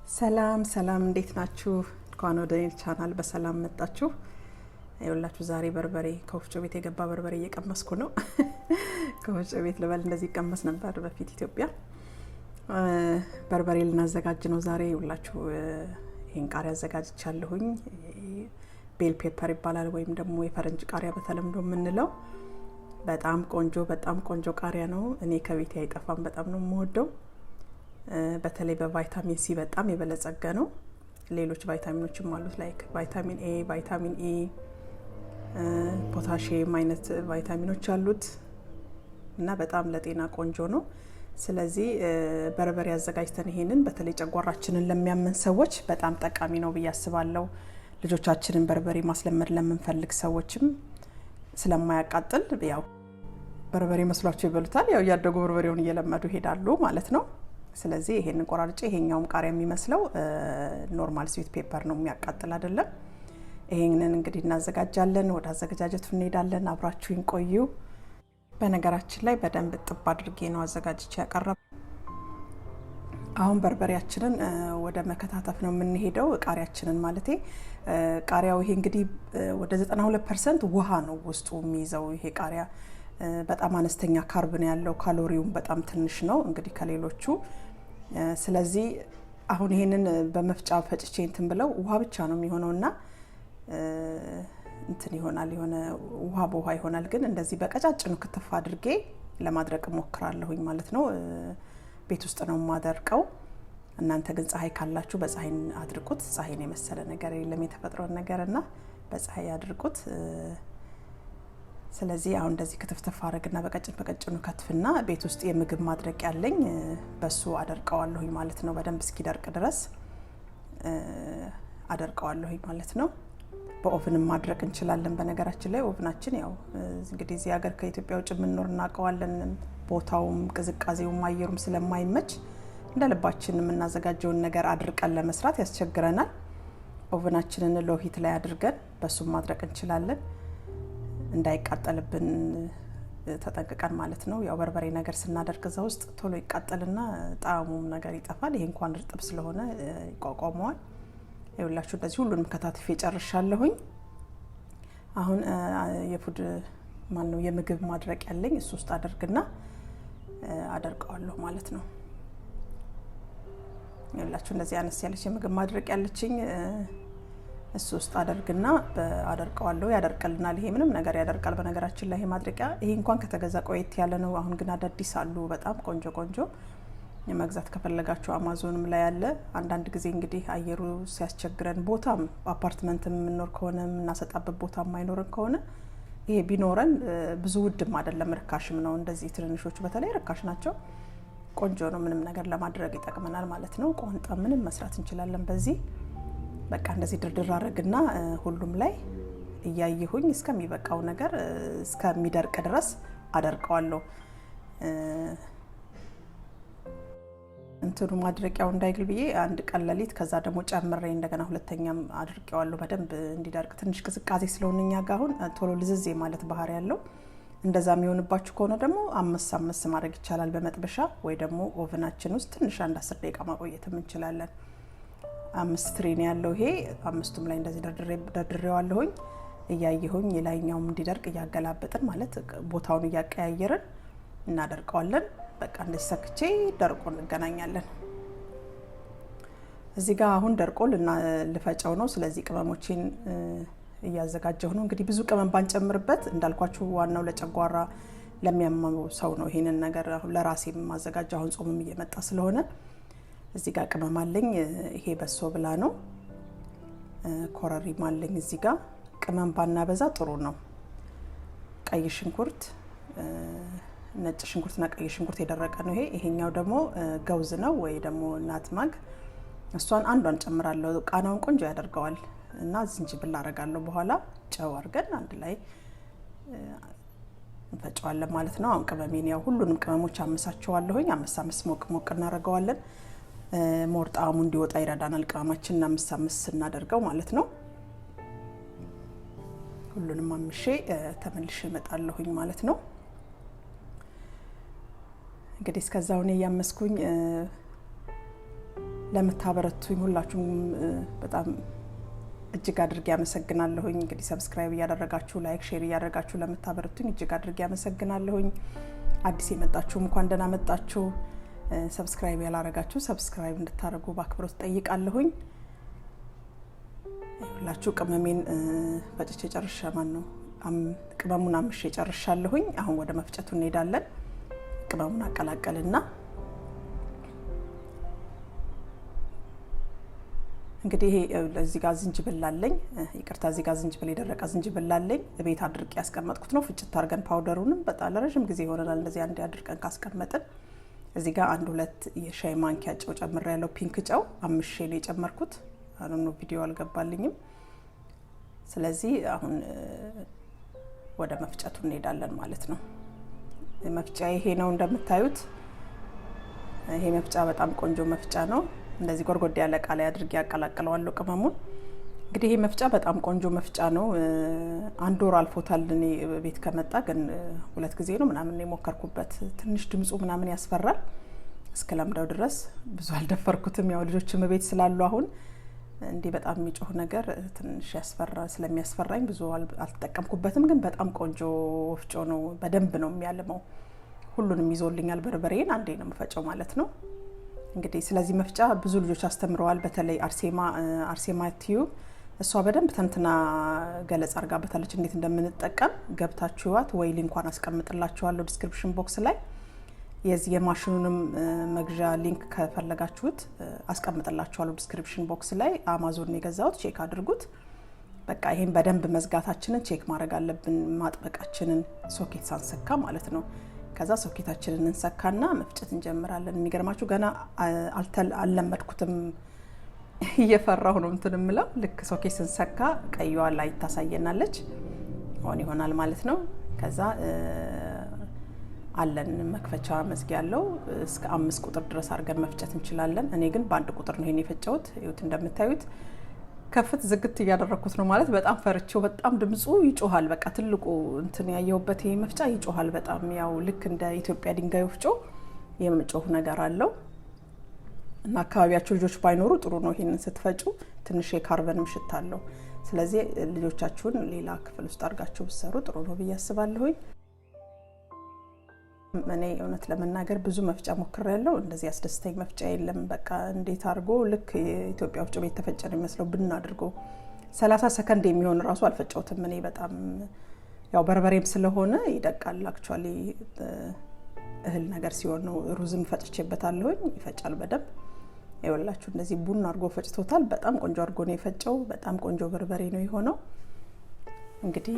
ሰላም እንዴት ናችሁ? እንኳን ወደ ቻናል በሰላም መጣችሁ። ይኸውላችሁ ዛሬ በርበሬ ከወፍጮ ቤት የገባ በርበሬ እየቀመስኩ ነው። ከወፍጮ ቤት ልበል እንደዚህ ቀመስ ነበር በፊት ኢትዮጵያ። በርበሬ ልናዘጋጅ ነው ዛሬ። ይኸውላችሁ ይሄን ቃሪያ አዘጋጅቻለሁኝ። ቤል ፔፐር ይባላል ወይም ደግሞ የፈረንጅ ቃሪያ በተለምዶ የምንለው። በጣም ቆንጆ ቃሪያ ነው። እኔ ከቤቴ አይጠፋም፣ በጣም ነው የምወደው። በተለይ በቫይታሚን ሲ በጣም የበለጸገ ነው። ሌሎች ቫይታሚኖችም አሉት ላይክ ቫይታሚን ኤ፣ ቫይታሚን ኢ፣ ፖታሺየም አይነት ቫይታሚኖች አሉት እና በጣም ለጤና ቆንጆ ነው። ስለዚህ በርበሬ አዘጋጅተን ይሄንን በተለይ ጨጓራችንን ለሚያመን ሰዎች በጣም ጠቃሚ ነው ብዬ አስባለሁ። ልጆቻችንን በርበሬ ማስለመድ ለምንፈልግ ሰዎችም ስለማያቃጥል ያው በርበሬ መስሏቸው ይበሉታል። ያው ያደጉ በርበሬውን እየለመዱ ይሄዳሉ ማለት ነው። ስለዚህ ይሄንን ቆራርጬ ይሄኛውም ቃሪያ የሚመስለው ኖርማል ስዊት ፔፐር ነው፣ የሚያቃጥል አይደለም። ይሄንን እንግዲህ እናዘጋጃለን። ወደ አዘገጃጀቱ እንሄዳለን። አብራችሁኝ ቆዩ። በነገራችን ላይ በደንብ ጥብ አድርጌ ነው አዘጋጅቼ ያቀረብ። አሁን በርበሬያችንን ወደ መከታተፍ ነው የምንሄደው። ቃሪያችንን ማለቴ ቃሪያው ይሄ እንግዲህ ወደ 92% ውሃ ነው ውስጡ የሚይዘው። ይሄ ቃሪያ በጣም አነስተኛ ካርብ ነው ያለው፣ ካሎሪውም በጣም ትንሽ ነው እንግዲህ ከሌሎቹ። ስለዚህ አሁን ይሄንን በመፍጫ ፈጭቼ እንትን ብለው ውሃ ብቻ ነው የሚሆነውና እንትን ይሆናል፣ የሆነ ውሃ በውሃ ይሆናል። ግን እንደዚህ በቀጫጭኑ ክትፍ አድርጌ ለማድረቅ ሞክራለሁኝ ማለት ነው። ቤት ውስጥ ነው ማደርቀው። እናንተ ግን ፀሐይ ካላችሁ በፀሐይ አድርቁት። ፀሐይን የመሰለ ነገር የለም የተፈጥሮ ነገርና በፀሐይ አድርቁት። ስለዚህ አሁን እንደዚህ ክትፍትፍ አረግና በቀጭኑ ከትፍና ቤት ውስጥ የምግብ ማድረቅ ያለኝ በሱ አደርቀዋለሁኝ ማለት ነው። በደንብ እስኪደርቅ ድረስ አደርቀዋለሁኝ ማለት ነው። በኦቭንም ማድረቅ እንችላለን። በነገራችን ላይ ኦቭናችን ያው እንግዲህ እዚህ ሀገር ከኢትዮጵያ ውጭ ምንኖር እናቀዋለን። ቦታውም ቅዝቃዜውም አየሩም ስለማይመች እንደ ልባችን የምናዘጋጀውን ነገር አድርቀን ለመስራት ያስቸግረናል። ኦቭናችንን ሎው ሂት ላይ አድርገን በሱ ማድረቅ እንችላለን። እንዳይቃጠልብን ተጠንቅቀን ማለት ነው። ያው በርበሬ ነገር ስናደርግ እዛ ውስጥ ቶሎ ይቃጠልና ጣዕሙም ነገር ይጠፋል። ይሄ እንኳን እርጥብ ስለሆነ ይቋቋመዋል። ይኸውላችሁ እንደዚህ ሁሉንም ከታትፌ ጨርሻለሁኝ። አሁን የምግብ ማድረቅ ያለኝ እሱ ውስጥ አደርግና አደርቀዋለሁ ማለት ነው። ይኸውላችሁ እንደዚህ አነስ ያለች የምግብ ማድረቅ ያለችኝ እሱ ውስጥ አደርግና አደርቀዋለሁ። ያደርቀልናል። ይሄ ምንም ነገር ያደርቃል። በነገራችን ላይ ይሄ ማድረቂያ ይሄ እንኳን ከተገዛ ቆየት ያለ ነው። አሁን ግን አዳዲስ አሉ በጣም ቆንጆ የመግዛት ከፈለጋችሁ አማዞንም ላይ አለ። አንዳንድ ጊዜ እንግዲህ አየሩ ሲያስቸግረን ቦታም አፓርትመንት የምንኖር ከሆነ እናሰጣበት ቦታ የማይኖረን ከሆነ ይሄ ቢኖረን ብዙ ውድም አይደለም፣ ርካሽም ነው። እንደዚህ ትንንሾቹ በተለይ ርካሽ ናቸው። ቆንጆ ነው። ምንም ነገር ለማድረግ ይጠቅመናል ማለት ነው። ቋንጣ ምንም መስራት እንችላለን በዚህ። በቃ እንደዚህ ድርድር አረግና ሁሉም ላይ እያየሁኝ እስከሚበቃው ነገር እስከሚደርቅ ድረስ አደርቀዋለሁ። እንትኑ ማድረቂያው እንዳይግል ብዬ አንድ ቀለሊት ከዛ ደግሞ ጨምሬ እንደገና ሁለተኛም አድርቄዋለሁ በደንብ እንዲደርቅ። ትንሽ ቅዝቃዜ ስለሆነኛ ጋር አሁን ቶሎ ልዝዝ ማለት ባህሪ ያለው። እንደዛ የሚሆንባችሁ ከሆነ ደግሞ አመስ ማድረግ ይቻላል በመጥበሻ ወይ ደግሞ ኦቨናችን ውስጥ ትንሽ አንድ 10 ደቂቃ ማቆየትም እንችላለን። 5 ትሪ ነው ያለው ይሄ። 5ቱም ላይ እንደዚህ ደርድሬዋለሁኝ። እያየሁኝ የላይኛውም እንዲደርቅ እያገላበጥን ማለት ቦታውን እያቀያየርን እናደርቀዋለን። በቃ እንደዚህ ሰክቼ ደርቆ እንገናኛለን። እዚህ ጋር አሁን ደርቆ ልፈጨው ነው። ስለዚህ ቅመሞችን እያዘጋጀሁ ነው። እንግዲህ ብዙ ቅመም ባንጨምርበት እንዳልኳችሁ ዋናው ለጨጓራ ለሚያመው ሰው ነው ይሄንን ነገር። አሁን ለራሴም ማዘጋጀው አሁን ጾምም እየመጣ ስለሆነ እዚህ ጋር ቅመም አለኝ። ይሄ በሶ ብላ ነው። ኮረሪማ አለኝ እዚህ ጋር። ቅመም ባናበዛ ጥሩ ነው። ቀይ ሽንኩርት፣ ነጭ ሽንኩርትና ቀይ ሽንኩርት የደረቀ ነው ይሄ። ይሄኛው ደግሞ ገውዝ ነው ወይ ደግሞ ናትማግ። እሷን አንዷን ጨምራለሁ። ቃናውን ቆንጆ ያደርገዋል። እና ዝንጅብል አረጋለሁ። በኋላ ጨው አድርገን አንድ ላይ እንፈጨዋለን ማለት ነው። አሁን ቅመሜን ያው ሁሉንም ቅመሞች አመሳቸዋለሁኝ። አመሳመስ ሞቅ እናደርገዋለን። ሞር ጣዕሙ እንዲወጣ ይረዳናል። ቅመማችንን አመሳመስ እናደርገው ማለት ነው። ሁሉንም አምሼ ተመልሼ እመጣለሁኝ ማለት ነው። እንግዲህ እስከዛው እኔ ያመስኩኝ ለምታበረቱኝ ሁላችሁም በጣም እጅግ አድርጌ አመሰግናለሁኝ እንግዲህ ሰብስክራይብ ያደረጋችሁ ላይክ ሼር ያደረጋችሁ ለምታበረቱኝ እጅግ አድርጌ አመሰግናለሁኝ አዲስ የመጣችሁ እንኳን ደህና መጣችሁ ሰብስክራይብ ያላረጋችሁ ሰብስክራይብ እንድታረጉ በአክብሮት ጠይቃለሁኝ ሁላችሁ ቅመሜን ፈጭቼ ጨርሻለሁ ነው ቅመሙን አምሼ ጨርሻለሁኝ አሁን ወደ መፍጨቱ እንሄዳለን ቅመሙን አቀላቀልና እንግዲህ እዚህ ጋር ዝንጅብል አለኝ ይቅርታ እዚህ ጋር ዝንጅብል የደረቀ ዝንጅብል አለኝ ቤት አድርቄ ያስቀመጥኩት ነው ፍጭት አድርገን ፓውደሩንም በጣም ለረጅም ጊዜ ሆነናል እንደዚህ አንድ አድርቀን ካስቀመጥን እዚህ ጋር 1-2 የሻይ ማንኪያ ጨው ጨምሬያለሁ ፒንክ ጨው አምሼ ነው የጨመርኩት አሁን ቪዲዮ አልገባልኝም ስለዚህ አሁን ወደ መፍጨቱ እንሄዳለን ማለት ነው መፍጫ ይሄ ነው እንደምታዩት ይሄ መፍጫ በጣም ቆንጆ መፍጫ ነው እንደዚህ ጎርጎድ ያለ ቃል አድርጌ ያቀላቀለዋለሁ ቅመሙን እንግዲህ ይሄ መፍጫ በጣም ቆንጆ መፍጫ ነው አንድ ወር አልፎታል እኔ ቤት ከመጣ ግን 2 ጊዜ ነው ምናምን የሞከርኩበት ትንሽ ድምጹ ምናምን ያስፈራል እስከለምደው ድረስ ብዙ አልደፈርኩትም ያው ልጆችም ቤት ስላሉ አሁን እንዴ በጣም የሚጮህ ነገር ትንሽ ያስፈራ ስለሚያስፈራኝ ብዙ አልተጠቀምኩበትም ግን በጣም ቆንጆ ወፍጮ ነው በደንብ ነው የሚያልመው ሁሉንም ይዞልኛል በርበሬን አንዴ ነው መፈጨው ማለት ነው እንግዲህ ስለዚህ መፍጫ ብዙ ልጆች አስተምረዋል በተለይ አርሴማ ቲዩብ እሷ በደንብ ተንትና ገለጻ አርጋበታለች እንዴት እንደምንጠቀም ገብታችሁት ወይ ሊንኳን አስቀምጥላችኋለሁ ዲስክሪፕሽን ቦክስ ላይ የዚህ የማሽኑንም መግዣ ሊንክ ከፈለጋችሁት አስቀምጥላችኋለሁ ዲስክሪፕሽን ቦክስ ላይ አማዞን የገዛሁት ቼክ አድርጉት በቃ ይሄን በደንብ መዝጋታችንን ቼክ ማድረግ አለብን ማጥበቃችንን ሶኬት ሳንሰካ ማለት ነው ከዛ ሶኬታችንን እንሰካና መፍጨት እንጀምራለን የሚገርማችሁ ገና አልለመድኩትም እየፈራሁ ነው እንትንምለው ልክ ሶኬት ስንሰካ ቀይዋ ላይ ታሳየናለች አሁን ይሆናል ማለት ነው ከዛ አለን መክፈቻ መዝጊያ ያለው እስከ 5 ቁጥር ድረስ አድርገን መፍጨት እንችላለን እኔ ግን በአንድ ቁጥር ነው ይሄን የፈጨሁት ይሁት እንደምታዩት ከፍት ዝግት ያደረኩት ነው ማለት በጣም ፈርቼው በጣም ድምጹ ይጮሃል በቃ ትልቁ እንትን ያየውበት ይሄ መፍጫ ይጮሃል በጣም ያው ልክ እንደ ኢትዮጵያ ድንጋይ ወፍጮ የምጮህ ነገር አለው እና አካባቢያችሁ ልጆች ባይኖሩ ጥሩ ነው ይሄንን ስትፈጩ ትንሽ የካርበንም ሽታ አለው ስለዚህ ልጆቻችሁን ሌላ ክፍል ውስጥ አድርጋችሁ ብትሰሩ ጥሩ ነው በያስባለሁኝ እኔ እውነት ለመናገር ብዙ መፍጫ ሞክሬያለሁ እንደዚህ አስደስተኝ መፍጫ የለም በቃ እንዴት አድርጎ ልክ ኢትዮጵያ ውስጥ ቤት ተፈጨነ የሚመስለው ብና አድርጎ 30 ሰከንድ የሚሆን ራሱ አልፈጨውትም እኔ በጣም ያው በርበሬም ስለሆነ ይደቃል አክቹአሊ እህል ነገር ሲሆን ነው ሩዝም ፈጭቼበታለሁኝ ይፈጫል በደንብ ይወላችሁ እንደዚህ ቡና አድርጎ ፈጭቶታል በጣም ቆንጆ አድርጎ ነው የፈጨው በጣም ቆንጆ በርበሬ ነው የሆነው እንግዲህ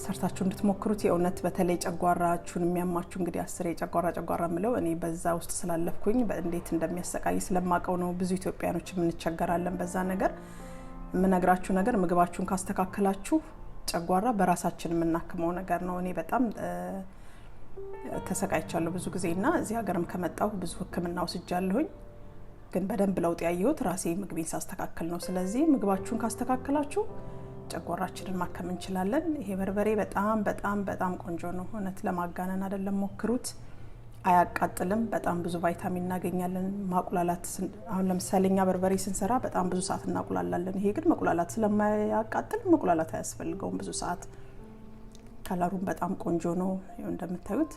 ሰርታችሁ እንድትሞክሩት የእውነት በተለይ ጨጓራችሁን የሚያማችሁ እንግዲህ 10 የጨጓራ ምለው እኔ በዛ ውስጥ ስላለፍኩኝ በእንዴት እንደሚያሰቃይ ስለማቀው ነው ብዙ ኢትዮጵያኖች ምን እንቸገራለን በዛ ነገር ምነግራችሁ ነገር ምግባችሁን ካስተካከላችሁ ጨጓራ በራሳችን የምናክመው ነገር ነው እኔ በጣም ተሰቃይቻለሁ ብዙ ጊዜና እዚህ ሀገርም ከመጣሁ ብዙ ህክምና ወስጃለሁኝ ግን በደንብ ለውጥ ያየሁት ራሴ ምግቤን ሳስተካከል ነው ስለዚህ ምግባችሁን ካስተካከላችሁ ጨጓራችንን ማከም እንችላለን ይሄ በርበሬ በጣም ቆንጆ ነው እውነት ለማጋነን አይደለም ሞክሩት አያቃጥልም በጣም ብዙ ቫይታሚን እናገኛለን ማቁላላት አሁን ለምሳሌኛ በርበሬ ስንሰራ በጣም ብዙ ሰዓት እናቁላላለን ይሄ ግን መቁላላት ስለማያቃጥል መቁላላት አያስፈልገውም ብዙ ሰዓት ከለሩም በጣም ቆንጆ ነው እንደምታዩት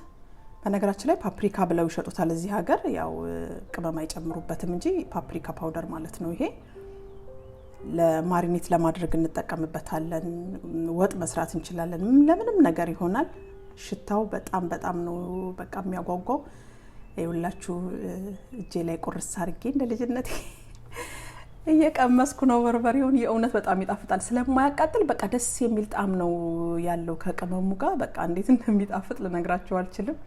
በነገራችን ላይ ፓፕሪካ ብለው ይሸጡታል እዚህ ሀገር ያው ቅመም አይጨምሩበትም እንጂ ፓፕሪካ ፓውደር ማለት ነው ይሄ ለማሪኔት ለማድረግ እንጠቀምበታለን ወጥ መስራት እንችላለን ለምንም ነገር ይሆናል ሽታው በጣም ነው በቃ የሚያጓጓው ይኸውላችሁ እጄ ላይ ቁርስ አድርጌ እንደ ልጅነቴ እየቀመስኩ ነው በርበሬውን የእውነት በጣም ይጣፍጣል ስለማያቃጥል በቃ ደስ የሚል ጣም ነው ያለው ከቅመሙ ጋር በቃ እንዴት እንደሚጣፍጥ ልነግራችሁ አልችልም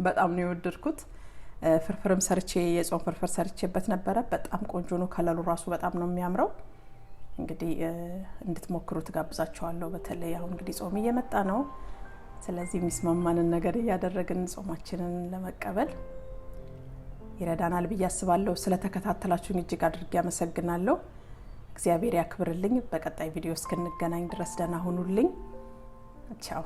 በጣም ነው የወደድኩት ፍርፍርም ሰርቼ የጾም ፍርፍር ሰርቼበት ነበር በጣም ቆንጆ ነው ከለሉ ራሱ በጣም ነው የሚያምረው እንግዲህ እንድትሞክሩት ጋብዛችኋለሁ በተለይ አሁን እንግዲህ ጾም እየመጣ ነው ስለዚህ የሚስማማንን ነገር ያደረግን ጾማችንን ለመቀበል ይረዳናል በያስባለሁ ስለተከታተላችሁኝ እጅግ አድርጌ አመሰግናለሁ እግዚአብሔር ያክብርልኝ በቀጣይ ቪዲዮ እስክንገናኝ ድረስ ደህና ሁኑልኝ ቻው